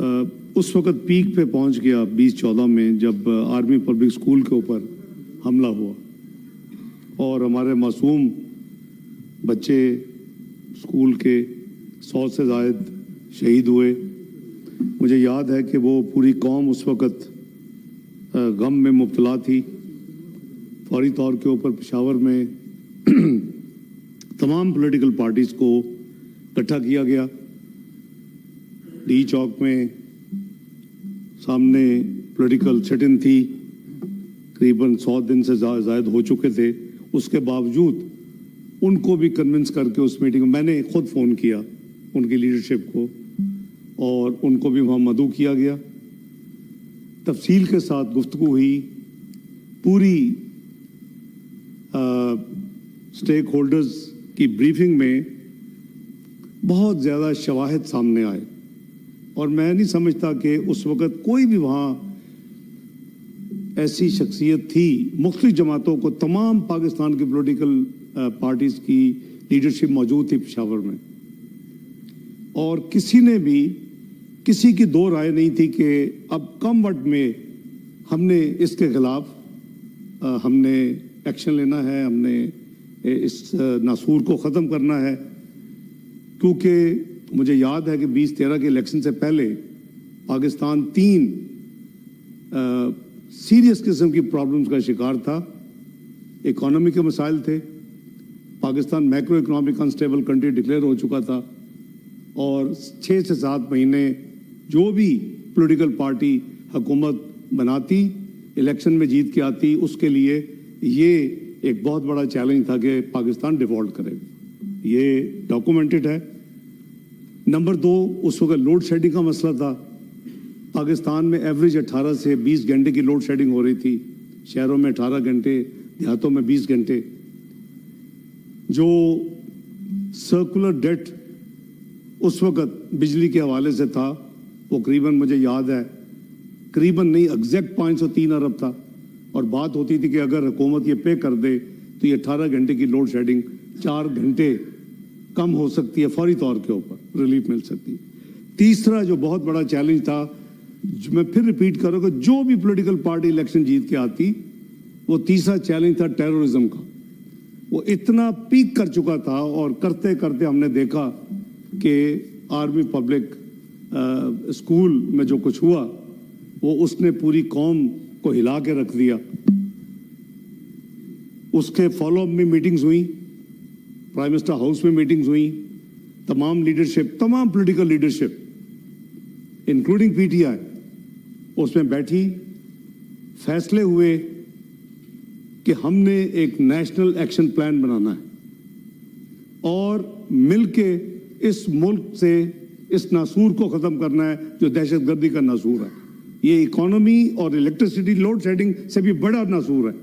اس وقت پیک پہ پہنچ گیا 2014 میں جب آرمی پبلک اسکول کے اوپر حملہ ہوا اور ہمارے معصوم بچے اسکول کے 100 سے زائد شہید ہوئے. مجھے یاد ہے کہ وہ پوری قوم اس وقت غم میں مبتلا تھی. فوری طور کے اوپر پشاور میں تمام پولیٹیکل پارٹیز کو اکٹھا کیا گیا. ڈی چوک میں سامنے پولیٹیکل سٹ ان تھی, تقریباً 100 دن سے زائد ہو چکے تھے. اس کے باوجود ان کو بھی کنونس کر کے اس میٹنگ میں نے خود فون کیا ان کی لیڈرشپ کو اور ان کو بھی وہاں مدعو کیا گیا. تفصیل کے ساتھ گفتگو ہوئی. پوری اسٹیک ہولڈرز کی بریفنگ میں بہت زیادہ شواہد سامنے آئے اور میں نہیں سمجھتا کہ اس وقت کوئی بھی وہاں ایسی شخصیت تھی. مختلف جماعتوں کو, تمام پاکستان کی پولیٹیکل پارٹیز کی لیڈرشپ موجود تھی پشاور میں, اور کسی نے بھی کسی کی دو رائے نہیں تھی کہ اب کم وقت میں ہم نے اس کے خلاف ہم نے ایکشن لینا ہے, ہم نے اس ناسور کو ختم کرنا ہے. کیونکہ مجھے یاد ہے کہ 2013 کے الیکشن سے پہلے پاکستان 3 سیریس قسم کی پرابلمز کا شکار تھا. اکانومی کے مسائل تھے, Pakistan macro economic instable country declare ہو چکا تھا, اور 6 سے 7 مہینے جو بھی پولیٹیکل پارٹی حکومت بناتی, الیکشن میں جیت کے آتی, اس کے لیے یہ ایک بہت بڑا چیلنج تھا کہ پاکستان ڈیفالٹ کرے. یہ ڈاکومنٹڈ ہے. نمبر 2, اس وقت لوڈ شیڈنگ کا مسئلہ تھا. پاکستان میں ایوریج 18 سے 20 گھنٹے کی لوڈ شیڈنگ ہو رہی تھی, شہروں میں 18 گھنٹے, دیہاتوں میں 20 گھنٹے. جو سرکولر ڈیٹ اس وقت بجلی کے حوالے سے تھا وہ قریباً مجھے یاد ہے قریباً نہیں ایگزیکٹ 503 ارب تھا, اور بات ہوتی تھی کہ اگر حکومت یہ پے کر دے تو یہ 18 گھنٹے کی لوڈ شیڈنگ 4 گھنٹے کم ہو سکتی ہے, فوری طور کے اوپر ریلیف مل سکتی ہے. تیسرا جو بہت بڑا چیلنج تھا, میں پھر ریپیٹ کروں کہ جو بھی پولیٹیکل پارٹی الیکشن جیت کے آتی, وہ تیسرا چیلنج تھا ٹیررزم کا. وہ اتنا پیک کر چکا تھا, اور کرتے کرتے ہم نے دیکھا کہ آرمی پبلک اسکول میں جو کچھ ہوا وہ اس نے پوری قوم کو ہلا کے رکھ دیا. اس کے فالو اپ میں میٹنگز ہوئیں, پرائم منسٹر ہاؤس میں میٹنگز ہوئیں, تمام لیڈرشپ, تمام political leadership including P T I اس میں بیٹھی. فیصلے ہوئے کہ ہم نے ایک نیشنل ایکشن پلان بنانا ہے اور مل کے اس ملک سے اس ناسور کو ختم کرنا ہے جو دہشت گردی کا ناسور ہے. یہ اکانومی اور الیکٹریسٹی لوڈ شیڈنگ سے بھی بڑا ناسور ہے.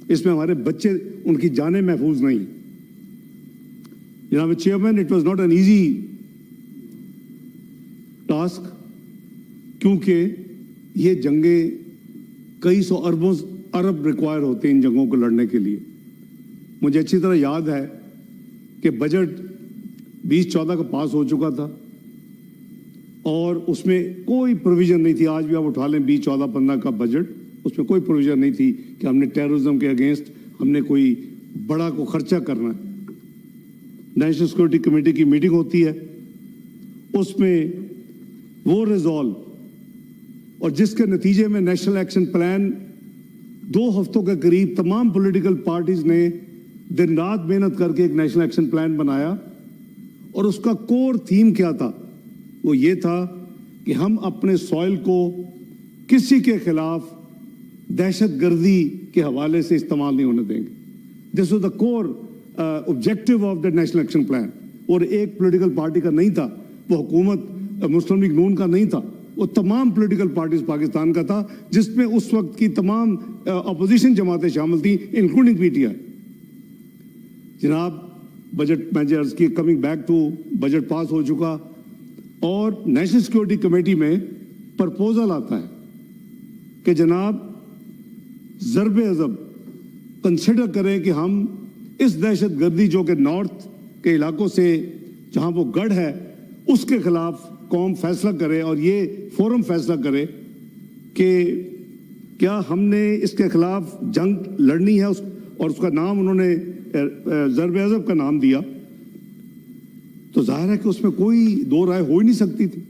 اس میں ہمارے بچے, ان کی جانیں محفوظ نہیں. جناب chairman, it was not an easy task, کیونکہ یہ جنگیں کئی سو ارب ریکوائر ہوتے ہیں ان جنگوں کو لڑنے کے لیے. مجھے اچھی طرح یاد ہے کہ بجٹ 2014 کا پاس ہو چکا تھا اور اس میں کوئی پروویژن نہیں تھی. آج بھی آپ اٹھا لیں 2014-15 کا بجٹ, اس میں کوئی پروویژن نہیں تھی کہ ہم نے ٹیررزم کے اگینسٹ ہم نے کوئی بڑا کو خرچہ کرنا ہے. نیشنل سیکورٹی کمیٹی کی میٹنگ ہوتی ہے, اس میں وہ ریزالو, اور جس کے نتیجے میں نیشنل ایکشن پلان 2 ہفتوں کے قریب تمام پولیٹیکل پارٹیز نے دن رات محنت کر کے ایک نیشنل ایکشن پلان بنایا. اور اس کا کور تھیم کیا تھا؟ وہ یہ تھا کہ ہم اپنے سوئل کو کسی کے خلاف دہشت گردی کے حوالے سے استعمال نہیں ہونے دیں گے. This was the core objective of the national action plan. اور ایک پولیٹیکل پارٹی کا نہیں تھا, وہ حکومت مسلم لیگ نون کا نہیں تھا, وہ تمام پولیٹیکل پارٹیز پاکستان کا تھا, جس میں اس وقت کی تمام اپوزیشن جماعتیں شامل تھیں انکلوڈنگ پی ٹی آئی. جناب بجٹ میں عرض کی, کمنگ بیک ٹو بجٹ پاس ہو چکا, اور نیشنل سیکورٹی کمیٹی میں پرپوزل آتا ہے کہ جناب ضرب عضب کنسیڈر کریں کہ ہم اس دہشت گردی جو کہ نارتھ کے علاقوں سے جہاں وہ گڑھ ہے اس کے خلاف قوم فیصلہ کرے اور یہ فورم فیصلہ کرے کہ کیا ہم نے اس کے خلاف جنگ لڑنی ہے، اور اس کا نام انہوں نے ضرب عضب کا نام دیا، تو ظاہر ہے کہ اس میں کوئی دو رائے ہو ہی نہیں سکتی تھی.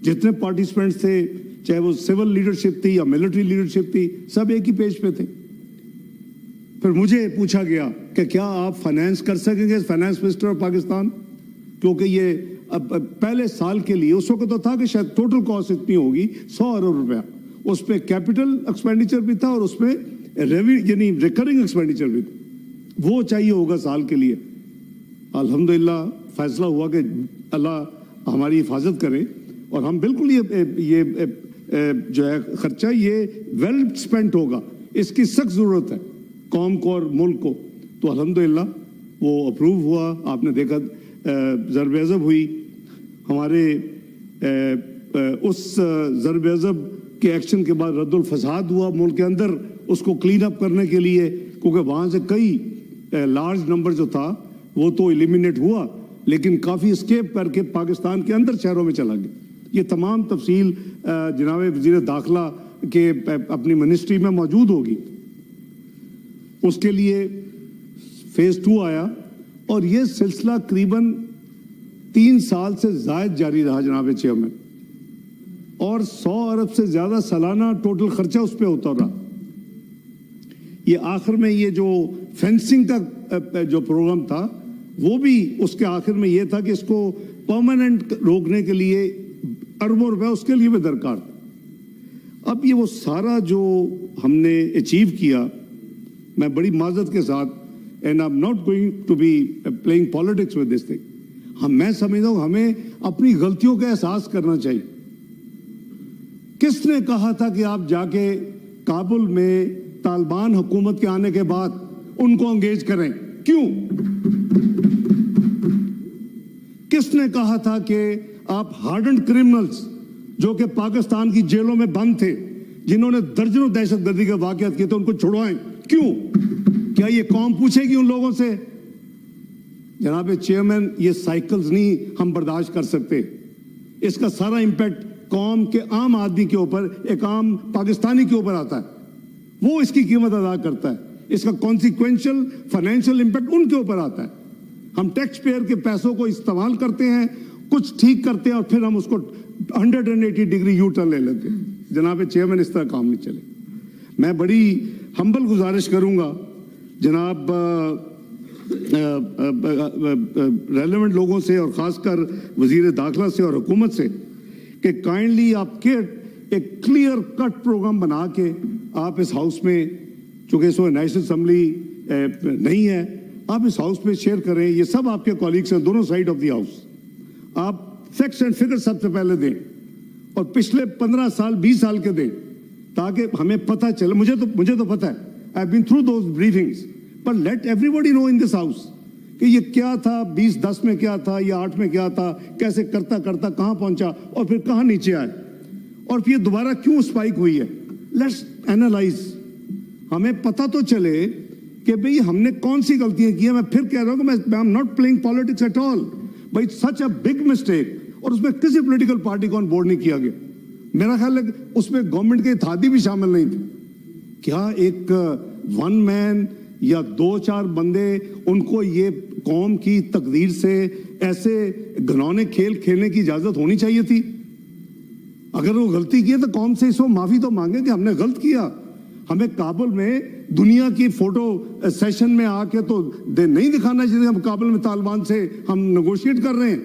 جتنے پارٹیسپینٹس تھے، چاہے وہ سول لیڈرشپ تھی یا ملٹری لیڈرشپ تھی، سب ایک ہی پیج پہ تھے. پھر مجھے پوچھا گیا کہ کیا آپ فائنانس کر سکیں گے، فائنانس منسٹر آف پاکستان، کیونکہ یہ پہلے سال کے لیے اس وقت تو تھا کہ شاید ٹوٹل کاسٹ اتنی ہوگی 100 ارب روپیہ، اس پہ کیپٹل ایکسپینڈیچر بھی تھا اور اس میں یعنی ریکرنگ ایکسپینڈیچر بھی تھا، وہ چاہیے ہوگا سال کے لیے. الحمدللہ فیصلہ ہوا کہ اللہ ہماری حفاظت کرے اور ہم بالکل یہ جو ہے خرچہ یہ ویل اسپینٹ ہوگا، اس کی سخت ضرورت ہے قوم کو اور ملک کو. تو الحمدللہ وہ اپروو ہوا. آپ نے دیکھا ضرب عضب ہوئی. ہمارے اس ضرب عضب کے ایکشن کے بعد رد الفساد ہوا ملک کے اندر، اس کو کلین اپ کرنے کے لیے، کیونکہ وہاں سے کئی لارج نمبر جو تھا وہ تو ایلیمینیٹ ہوا، لیکن کافی اسکیپ کر کے پاکستان کے اندر شہروں میں چلا گیا. یہ تمام تفصیل جناب وزیر داخلہ کے اپنی منسٹری میں موجود ہوگی. اس کے لیے فیز 2 آیا اور یہ سلسلہ قریباً 3 سال سے زائد جاری رہا جناب چیئرمین، اور 100 ارب سے زیادہ سالانہ ٹوٹل خرچہ اس پہ ہوتا رہا. یہ آخر میں یہ جو فینسنگ کا جو پروگرام تھا وہ بھی اس کے آخر میں یہ تھا کہ اس کو پرماننٹ روکنے کے لیے اربوں روپے اس کے لیے بھی درکار تھا. اب یہ وہ سارا جو ہم نے اچیو کیا، میں بڑی معذرت کے ساتھ and I am not going to be playing politics with this thing, میں سمجھتا ہوں ہمیں اپنی غلطیوں کا احساس کرنا چاہیے. کس نے کہا تھا کہ آپ جا کے کابل میں طالبان حکومت کے آنے کے بعد ان کو انگیج کریں؟ کیوں؟ کس نے کہا تھا کہ آپ ہارڈنڈ کرمنلز جو کہ پاکستان کی جیلوں میں بند تھے، جنہوں نے درجنوں دہشت گردی کے واقعات کیے تھے، ان کو چھڑوائیں؟ کیوں؟ کیا یہ قوم پوچھے گی ان لوگوں سے؟ جناب چیئرمین، یہ سائیکلز نہیں ہم برداشت کر سکتے. اس کا سارا امپیکٹ قوم کے عام آدمی کے اوپر، ایک عام پاکستانی کے اوپر آتا ہے. وہ اس کی قیمت ادا کرتا ہے. اس کا کانسیکوینشل فائنینشیل امپیکٹ ان کے اوپر آتا ہے. ہم ٹیکس پیئر کے پیسوں کو استعمال کرتے ہیں، کچھ ٹھیک کرتے ہیں اور پھر ہم اس کو 180 ڈگری یو ٹرن لے لیتے ہیں. جناب چیئرمین، اس طرح کام نہیں چلے. میں بڑی ہمبل گزارش کروں گا جناب ریلیونٹ لوگوں سے اور خاص کر وزیر داخلہ سے اور حکومت سے کہ کائنڈلی آپ کے ایک کلیئر کٹ پروگرام بنا کے آپ اس ہاؤس میں، چونکہ اس وقت نیشنل اسمبلی نہیں ہے، آپ اس ہاؤس میں شیئر کریں. یہ سب آپ کے کولیگس ہیں دونوں سائڈ آف دی ہاؤس. آپ فیکٹس اینڈ فگر سب سے پہلے دیں اور پچھلے 15 سال 20 سال کے دیں تاکہ ہمیں پتہ چلے. مجھے تو پتہ ہے، I've been through those briefings, but let everybody know in this house کہ یہ کیا تھا، 2010 میں کیا تھا، یا 8 میں کیا تھا، کیسے کرتا کرتا کہاں پہنچا اور پھر کہاں نیچے آئے اور پھر دوبارہ کیوں سپائک ہوئی ہے. Let's analyse. ہمیں پتہ تو چلے کہ بھئی ہم نے کون سی غلطیاں کی ہیں. میں پھر کہہ رہا ہوں کہ میں am not playing politics at all, بھئی سچ اے بگ مسٹیک، اور اس میں کسی پولیٹیکل پارٹی کو آن بورڈ نہیں کیا گیا. میرا خیال ہے کہ اس میں گورنمنٹ کے اتحادی بھی شامل نہیں تھے. کیا ایک ون مین یا 2-4 بندے ان کو یہ قوم کی تقدیر سے ایسے گھنونے کھیل کھیلنے کی اجازت ہونی چاہیے تھی؟ اگر وہ غلطی کی ہے تو قوم سے اس وقت معافی تو مانگیں کہ ہم نے غلط کیا. ہمیں کابل میں دنیا کی فوٹو سیشن میں آ کے تو نہیں دکھانا چاہیے ہم کابل میں طالبان سے ہم نیگوشیٹ کر رہے ہیں.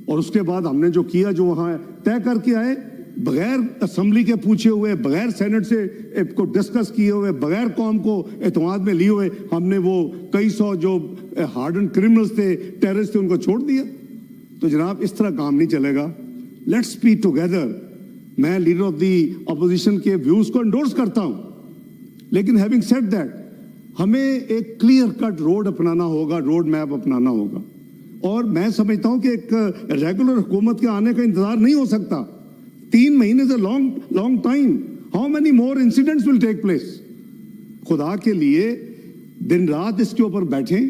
اور اس کے بعد ہم نے جو کیا، جو وہاں طے کر کے آئے، بغیر اسمبلی کے پوچھے ہوئے، بغیر سینٹ سے کو ڈسکس کیے ہوئے، بغیر قوم کو اعتماد میں لیے ہوئے، ہم نے وہ کئی سو جو ہارڈنڈ کرمنلز تھے، ٹیررسٹ تھے، ان کو چھوڑ دیا. تو جناب اس طرح کام نہیں چلے گا. Let's be together. میں لیڈر آف دی اپوزیشن کے ویوز کو انڈورس کرتا ہوں، لیکن ہیونگ سیڈ دیٹ ہمیں ایک کلیئر کٹ روڈ اپنانا ہوگا، روڈ میپ اپنانا ہوگا. اور میں سمجھتا ہوں کہ ایک ریگولر حکومت کے آنے کا انتظار نہیں ہو سکتا. 3 مہینے سے long time. How many more incidents will take place? خدا کے لیے دن رات اس کے اوپر بیٹھیں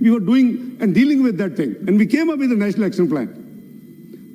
we were doing and dealing with that thing and we came up with the National Action Plan.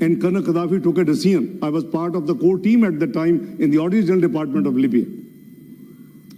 and Colonel Gaddafi took a decision. I was part of the core team at the time in the Auditor General Department of Libya.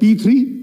P3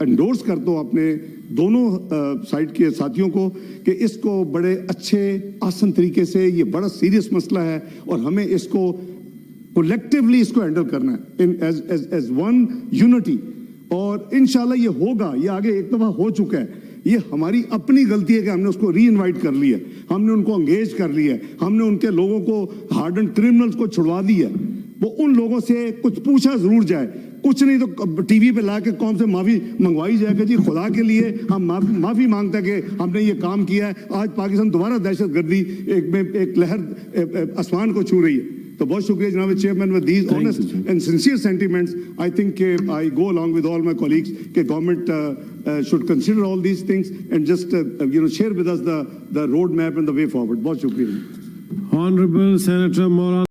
endorse کرتا ہوں اپنے دونوں side کے ساتھیوں کو کہ اس کو بڑے اچھے آسن طریقے سے, یہ بڑا سیریس مسئلہ ہے اور ہمیں اس کو کولیکٹیولی اس کو ہینڈل کرنا ہے ایز ون یونٹی, اور انشاءاللہ یہ ہوگا. یہ آگے ایک دفعہ ہو چکا ہے. یہ ہماری اپنی غلطی ہے کہ ہم نے اس کو ری انوائٹ کر لیا, ہم نے ان کو انگیج کر لیا, ہم نے ان کے لوگوں کو ہارڈن کرمنلز کو چھڑوا دیا. وہ ان لوگوں سے کچھ پوچھا ضرور جائے, کچھ نہیں تو ٹی وی پہ لا کے قوم سے معافی منگوائی جائے کہ جی خدا کے لیے ہم معافی مانگتے ہیں کہ ہم نے یہ کام کیا ہے. آج پاکستان دوبارہ دہشت گردی ایک لہر آسمان کو چھو رہی ہے. تو بہت شکریہ جناب chairman. with these honest and sincere sentiments, I think I go along with all my colleagues کہ government should consider all these things and just share with us the road map and the way forward. بہت شکریہ. Honorable Senator Maulana